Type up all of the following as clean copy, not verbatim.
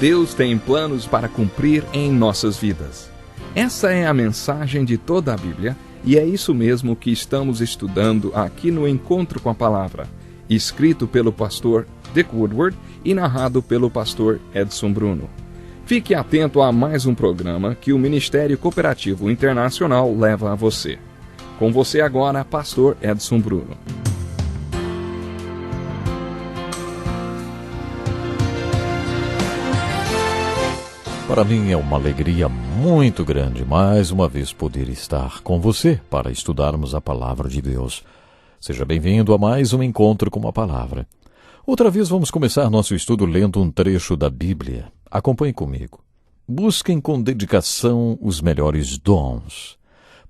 Deus tem planos para cumprir em nossas vidas. Essa é a mensagem de toda a Bíblia e é isso mesmo que estamos estudando aqui no Encontro com a Palavra, escrito pelo pastor Dick Woodward e narrado pelo pastor Edson Bruno. Fique atento a mais um programa que o Ministério Cooperativo Internacional leva a você. Com você agora, pastor Edson Bruno. Para mim é uma alegria muito grande mais uma vez poder estar com você para estudarmos a Palavra de Deus. Seja bem-vindo a mais um Encontro com a Palavra. Outra vez vamos começar nosso estudo lendo um trecho da Bíblia. Acompanhe comigo. Busquem com dedicação os melhores dons.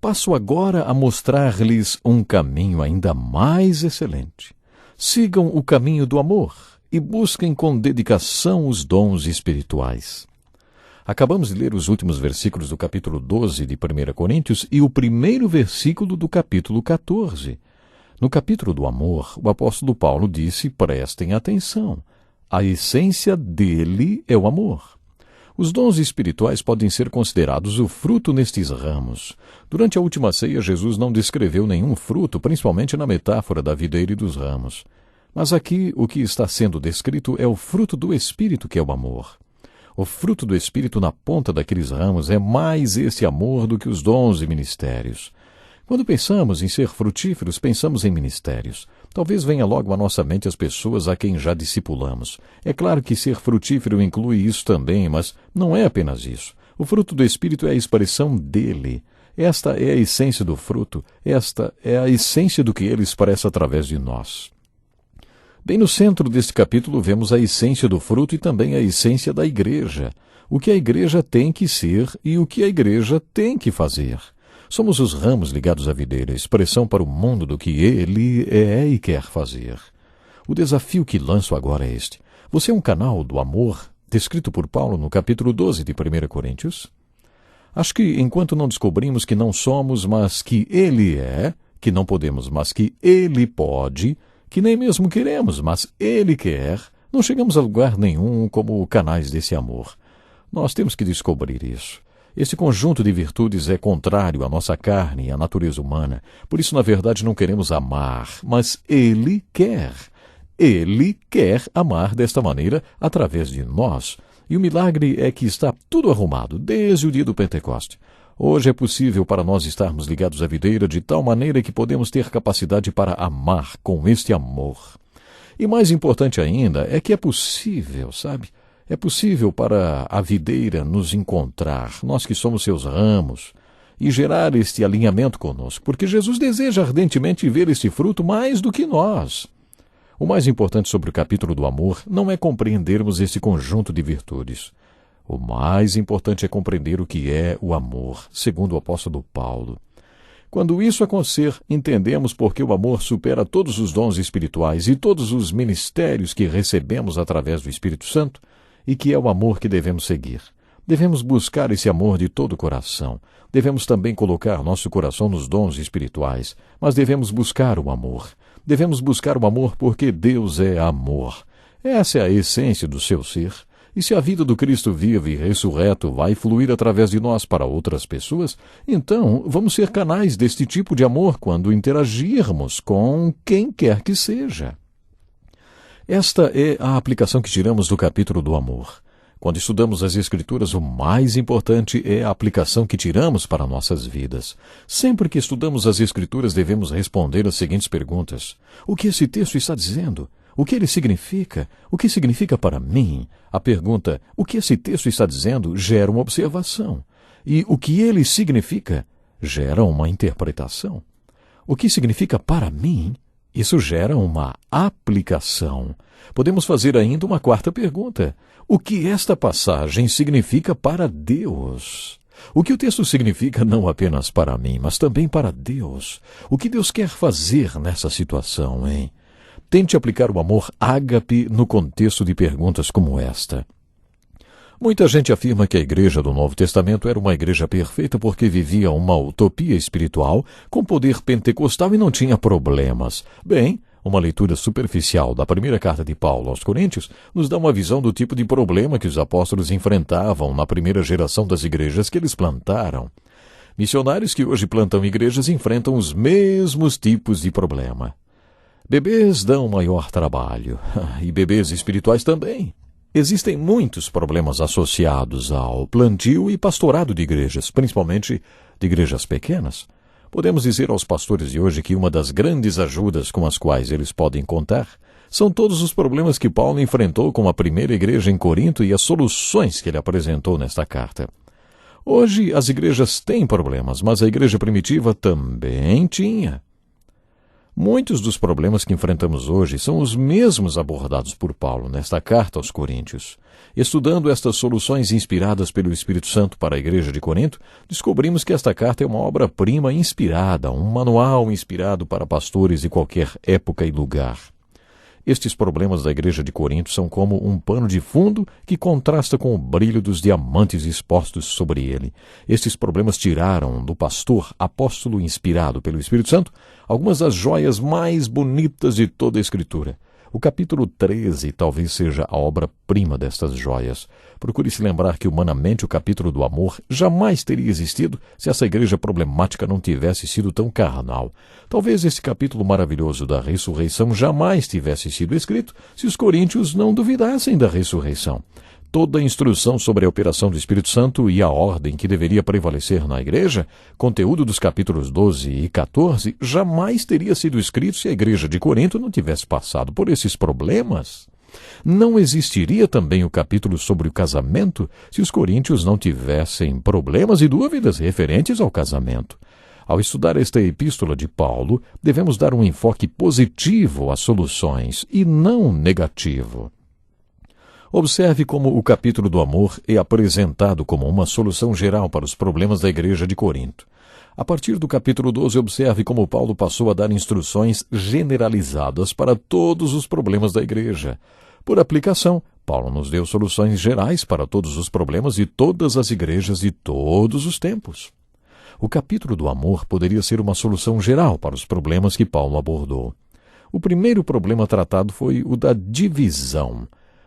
Passo agora a mostrar-lhes um caminho ainda mais excelente. Sigam o caminho do amor e busquem com dedicação os dons espirituais. Acabamos de ler os últimos versículos do capítulo 12 de 1 Coríntios e o primeiro versículo do capítulo 14. No capítulo do amor, o apóstolo Paulo disse, prestem atenção, a essência dele é o amor. Os dons espirituais podem ser considerados o fruto nestes ramos. Durante a última ceia, Jesus não descreveu nenhum fruto, principalmente na metáfora da videira e dos ramos. Mas aqui o que está sendo descrito é o fruto do Espírito, que é o amor. O fruto do Espírito na ponta daqueles ramos é mais esse amor do que os dons e ministérios. Quando pensamos em ser frutíferos, pensamos em ministérios. Talvez venha logo à nossa mente as pessoas a quem já discipulamos. É claro que ser frutífero inclui isso também, mas não é apenas isso. O fruto do Espírito é a expressão dele. Esta é a essência do fruto. Esta é a essência do que ele expressa através de nós. Bem no centro deste capítulo vemos a essência do fruto e também a essência da igreja. O que a igreja tem que ser e o que a igreja tem que fazer. Somos os ramos ligados à videira, expressão para o mundo do que ele é e quer fazer. O desafio que lanço agora é este. Você é um canal do amor, descrito por Paulo no capítulo 12 de 1 Coríntios? Acho que enquanto não descobrimos que não somos, mas que ele é, que não podemos, mas que ele pode, que nem mesmo queremos, mas ele quer, não chegamos a lugar nenhum como canais desse amor. Nós temos que descobrir isso. Esse conjunto de virtudes é contrário à nossa carne e à natureza humana. Por isso, na verdade, não queremos amar, mas ele quer. Ele quer amar desta maneira através de nós. E o milagre é que está tudo arrumado desde o dia do Pentecoste. Hoje é possível para nós estarmos ligados à videira de tal maneira que podemos ter capacidade para amar com este amor. E mais importante ainda é que é possível, sabe? É possível para a videira nos encontrar, nós que somos seus ramos, e gerar este alinhamento conosco, porque Jesus deseja ardentemente ver este fruto mais do que nós. O mais importante sobre o capítulo do amor não é compreendermos esse conjunto de virtudes. O mais importante é compreender o que é o amor, segundo o apóstolo Paulo. Quando isso acontecer, entendemos porque o amor supera todos os dons espirituais e todos os ministérios que recebemos através do Espírito Santo, e que é o amor que devemos seguir. Devemos buscar esse amor de todo o coração. Devemos também colocar nosso coração nos dons espirituais, mas devemos buscar o amor. Devemos buscar o amor porque Deus é amor. Essa é a essência do seu ser. E se a vida do Cristo vivo e ressurreto vai fluir através de nós para outras pessoas, então vamos ser canais deste tipo de amor quando interagirmos com quem quer que seja. Esta é a aplicação que tiramos do capítulo do amor. Quando estudamos as Escrituras, o mais importante é a aplicação que tiramos para nossas vidas. Sempre que estudamos as Escrituras, devemos responder as seguintes perguntas. O que esse texto está dizendo? O que ele significa? O que significa para mim? A pergunta, o que esse texto está dizendo, gera uma observação. E o que ele significa, gera uma interpretação. O que significa para mim? Isso gera uma aplicação. Podemos fazer ainda uma quarta pergunta. O que esta passagem significa para Deus? O que o texto significa não apenas para mim, mas também para Deus? O que Deus quer fazer nessa situação, hein? Tente aplicar o amor ágape no contexto de perguntas como esta. Muita gente afirma que a igreja do Novo Testamento era uma igreja perfeita porque vivia uma utopia espiritual com poder pentecostal e não tinha problemas. Bem, Uma leitura superficial da primeira carta de Paulo aos Coríntios nos dá uma visão do tipo de problema que os apóstolos enfrentavam na primeira geração das igrejas que eles plantaram. Missionários que hoje plantam igrejas enfrentam os mesmos tipos de problema. Bebês dão maior trabalho, e bebês espirituais também. Existem muitos problemas associados ao plantio e pastorado de igrejas, principalmente de igrejas pequenas. Podemos dizer aos pastores de hoje que uma das grandes ajudas com as quais eles podem contar são todos os problemas que Paulo enfrentou com a primeira igreja em Corinto e as soluções que ele apresentou nesta carta. Hoje as igrejas têm problemas, mas a igreja primitiva também tinha. Muitos dos problemas que enfrentamos hoje são os mesmos abordados por Paulo nesta carta aos Coríntios. Estudando estas soluções inspiradas pelo Espírito Santo para a igreja de Corinto, descobrimos que esta carta é uma obra-prima inspirada, um manual inspirado para pastores de qualquer época e lugar. Estes problemas da igreja de Corinto são como um pano de fundo que contrasta com o brilho dos diamantes expostos sobre ele. Estes problemas tiraram do pastor apóstolo inspirado pelo Espírito Santo algumas das joias mais bonitas de toda a Escritura. O capítulo 13 talvez seja a obra-prima destas joias. Procure se lembrar que, humanamente, o capítulo do amor jamais teria existido se essa igreja problemática não tivesse sido tão carnal. Talvez esse capítulo maravilhoso da ressurreição jamais tivesse sido escrito se os coríntios não duvidassem da ressurreição. Toda a instrução sobre a operação do Espírito Santo e a ordem que deveria prevalecer na igreja, conteúdo dos capítulos 12 e 14, jamais teria sido escrito se a igreja de Corinto não tivesse passado por esses problemas. Não existiria também o capítulo sobre o casamento se os coríntios não tivessem problemas e dúvidas referentes ao casamento. Ao estudar esta epístola de Paulo, devemos dar um enfoque positivo às soluções e não negativo. Observe como o capítulo do amor é apresentado como uma solução geral para os problemas da igreja de Corinto. A partir do capítulo 12, observe como Paulo passou a dar instruções generalizadas para todos os problemas da igreja. Por aplicação, Paulo nos deu soluções gerais para todos os problemas de todas as igrejas de todos os tempos. O capítulo do amor poderia ser uma solução geral para os problemas que Paulo abordou. O primeiro problema tratado foi o da divisão.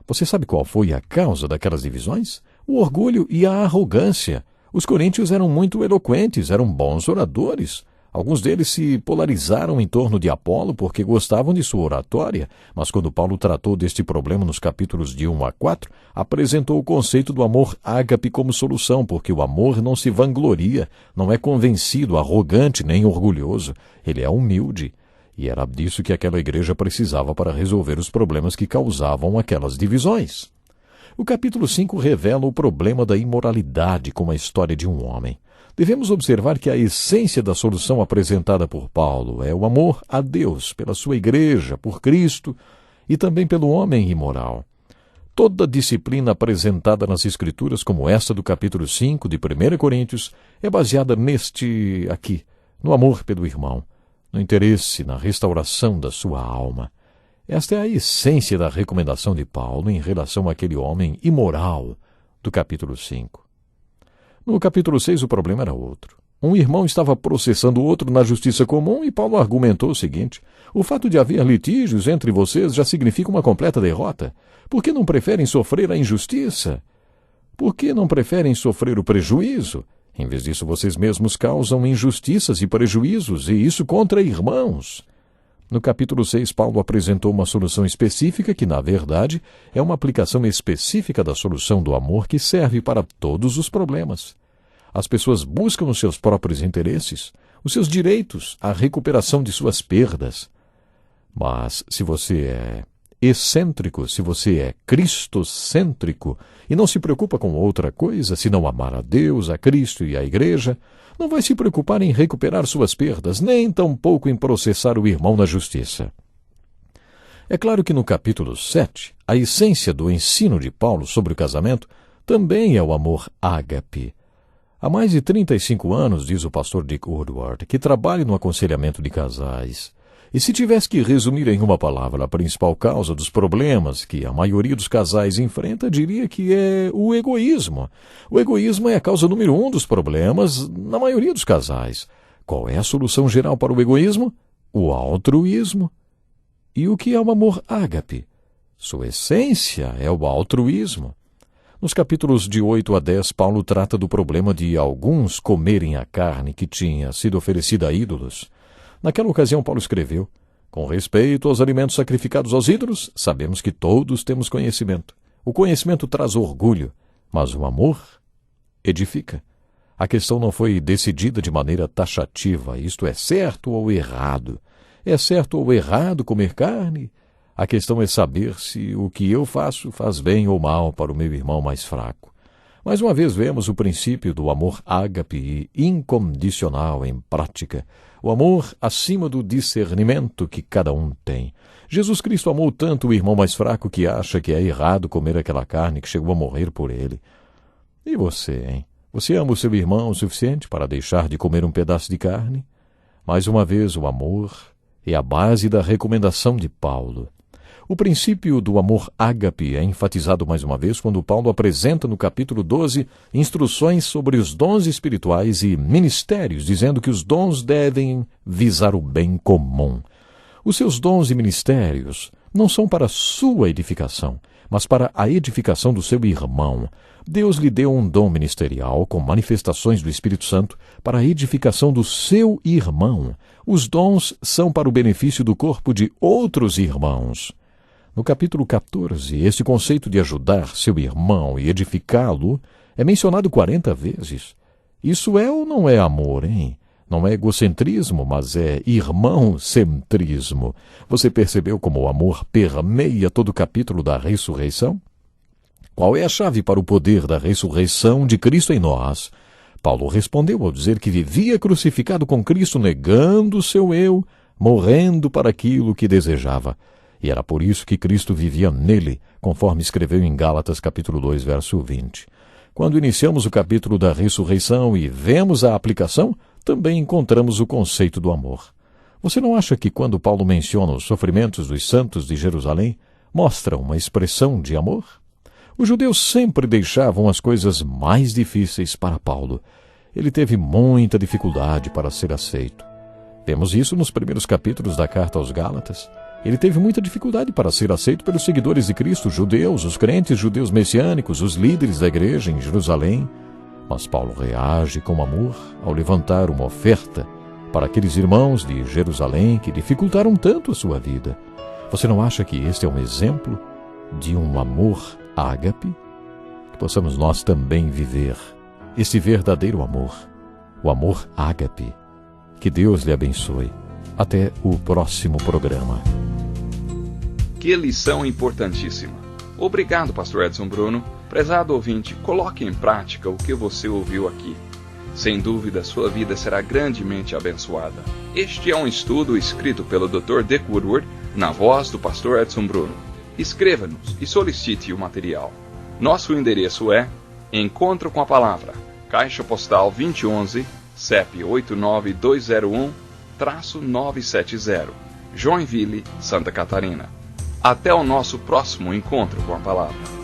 Você sabe qual foi a causa daquelas divisões? O orgulho e a arrogância. Os coríntios eram muito eloquentes, eram bons oradores. Alguns deles se polarizaram em torno de Apolo porque gostavam de sua oratória, mas quando Paulo tratou deste problema nos capítulos de 1 a 4, apresentou o conceito do amor ágape como solução, porque o amor não se vangloria, não é convencido, arrogante nem orgulhoso, ele é humilde. E era disso que aquela igreja precisava para resolver os problemas que causavam aquelas divisões. O capítulo 5 revela o problema da imoralidade como a história de um homem. Devemos observar que a essência da solução apresentada por Paulo é o amor a Deus, pela sua igreja, por Cristo e também pelo homem imoral. Toda a disciplina apresentada nas Escrituras, como esta do capítulo 5 de 1 Coríntios, é baseada neste aqui, no amor pelo irmão, no interesse na restauração da sua alma. Esta é a essência da recomendação de Paulo em relação àquele homem imoral do capítulo 5. No capítulo 6 o problema era outro. Um irmão estava processando o outro na justiça comum e Paulo argumentou o seguinte: o fato de haver litígios entre vocês já significa uma completa derrota. Por que não preferem sofrer a injustiça? Por que não preferem sofrer o prejuízo? Em vez disso, vocês mesmos causam injustiças e prejuízos, e isso contra irmãos. No capítulo 6, Paulo apresentou uma solução específica que, na verdade, é uma aplicação específica da solução do amor que serve para todos os problemas. As pessoas buscam os seus próprios interesses, os seus direitos, a recuperação de suas perdas. Mas se você é excêntrico, se você é cristocêntrico e não se preocupa com outra coisa, senão amar a Deus, a Cristo e a Igreja, não vai se preocupar em recuperar suas perdas, nem tampouco em processar o irmão na justiça. É claro que no capítulo 7, a essência do ensino de Paulo sobre o casamento também é o amor ágape. Há mais de 35 anos, diz o pastor Dick Woodward, que trabalha no aconselhamento de casais. E se tivesse que resumir em uma palavra a principal causa dos problemas que a maioria dos casais enfrenta, diria que é o egoísmo. O egoísmo é a causa número 1 dos problemas na maioria dos casais. Qual é a solução geral para o egoísmo? O altruísmo. E o que é o amor ágape? Sua essência é o altruísmo. Nos capítulos de 8 a 10, Paulo trata do problema de alguns comerem a carne que tinha sido oferecida a ídolos. Naquela ocasião, Paulo escreveu: com respeito aos alimentos sacrificados aos ídolos, sabemos que todos temos conhecimento. O conhecimento traz orgulho, mas o amor edifica. A questão não foi decidida de maneira taxativa, isto é certo ou errado. É certo ou errado comer carne? A questão é saber se o que eu faço faz bem ou mal para o meu irmão mais fraco. Mais uma vez vemos o princípio do amor ágape e incondicional em prática. O amor acima do discernimento que cada um tem. Jesus Cristo amou tanto o irmão mais fraco que acha que é errado comer aquela carne que chegou a morrer por ele. E você, hein? Você ama o seu irmão o suficiente para deixar de comer um pedaço de carne? Mais uma vez, o amor é a base da recomendação de Paulo. O princípio do amor ágape é enfatizado mais uma vez quando Paulo apresenta no capítulo 12 instruções sobre os dons espirituais e ministérios, dizendo que os dons devem visar o bem comum. Os seus dons e ministérios não são para sua edificação, mas para a edificação do seu irmão. Deus lhe deu um dom ministerial com manifestações do Espírito Santo para a edificação do seu irmão. Os dons são para o benefício do corpo de outros irmãos. No capítulo 14, esse conceito de ajudar seu irmão e edificá-lo é mencionado 40 vezes. Isso é ou não é amor, hein? Não é egocentrismo, mas é irmão-centrismo. Você percebeu como o amor permeia todo o capítulo da ressurreição? Qual é a chave para o poder da ressurreição de Cristo em nós? Paulo respondeu ao dizer que vivia crucificado com Cristo, negando o seu eu, morrendo para aquilo que desejava. E era por isso que Cristo vivia nele, conforme escreveu em Gálatas capítulo 2, verso 20. Quando iniciamos o capítulo da ressurreição e vemos a aplicação, também encontramos o conceito do amor. Você não acha que quando Paulo menciona os sofrimentos dos santos de Jerusalém, mostra uma expressão de amor? Os judeus sempre deixavam as coisas mais difíceis para Paulo. Ele teve muita dificuldade para ser aceito. Vemos isso nos primeiros capítulos da carta aos Gálatas. Ele teve muita dificuldade para ser aceito pelos seguidores de Cristo, os judeus, os crentes judeus messiânicos, os líderes da igreja em Jerusalém. Mas Paulo reage com amor ao levantar uma oferta para aqueles irmãos de Jerusalém que dificultaram tanto a sua vida. Você não acha que este é um exemplo de um amor ágape? Que possamos nós também viver este verdadeiro amor, o amor ágape. Que Deus lhe abençoe. Até o próximo programa. Que lição importantíssima. Obrigado, pastor Edson Bruno. Prezado ouvinte, coloque em prática o que você ouviu aqui. Sem dúvida, sua vida será grandemente abençoada. Este é um estudo escrito pelo Dr. Dick Woodward, na voz do pastor Edson Bruno. Escreva-nos e solicite o material. Nosso endereço é Encontro com a Palavra, Caixa Postal 2011, CEP 89201-970, Joinville, Santa Catarina. Até o nosso próximo encontro com a Palavra.